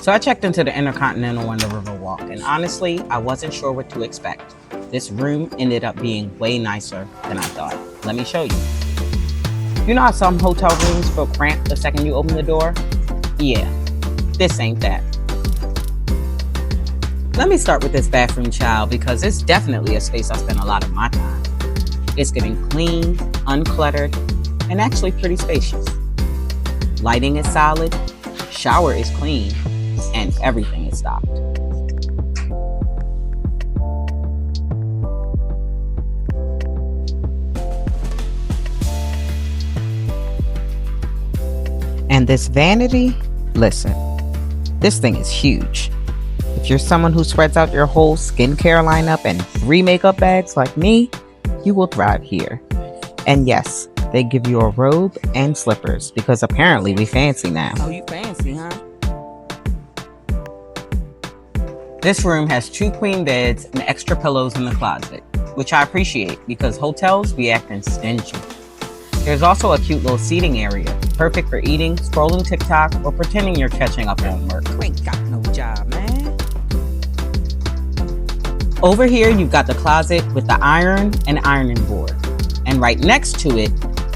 So I checked into the Intercontinental on the Riverwalk, and honestly, I wasn't sure what to expect. This room ended up being way nicer than I thought. Let me show you. You know how some hotel rooms feel cramped the second you open the door? Yeah, this ain't that. Let me start with this bathroom, child, because it's definitely a space I spend a lot of my time. It's getting clean, uncluttered, and actually pretty spacious. Lighting is solid, shower is clean, and everything is stocked. And this vanity, listen, this thing is huge. If you're someone who spreads out your whole skincare lineup and 3 makeup bags like me, you will thrive here. And yes, they give you a robe and slippers because apparently we fancy now. Oh, you fancy, huh? This room has 2 queen beds and extra pillows in the closet, which I appreciate because hotels be acting stingy. There's also a cute little seating area, perfect for eating, scrolling TikTok, or pretending you're catching up on work. You ain't got no job, man. Over here, you've got the closet with the iron and ironing board. And right next to it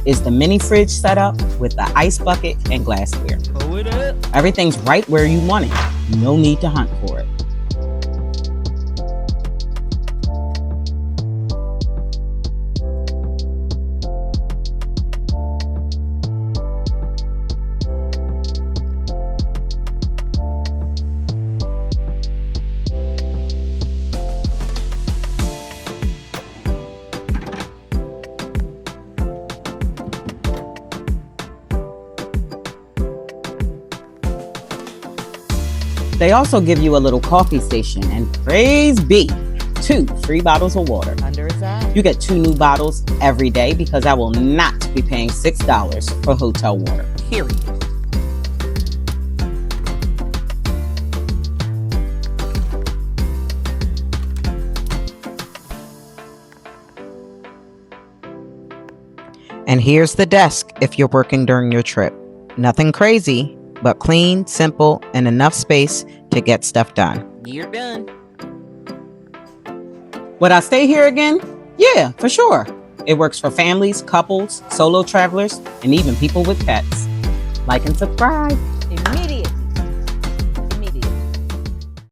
is the mini fridge setup with the ice bucket and glassware. Pull it up. Everything's right where you want it. No need to hunt for it. They also give you a little coffee station, and praise be, 2 free bottles of water. Under his eye. You get 2 new bottles every day because I will not be paying $6 for hotel water. Period. And here's the desk if you're working during your trip. Nothing crazy, but clean, simple, and enough space to get stuff done. You're done. Would I stay here again? Yeah, for sure. It works for families, couples, solo travelers, and even people with pets. Like and subscribe.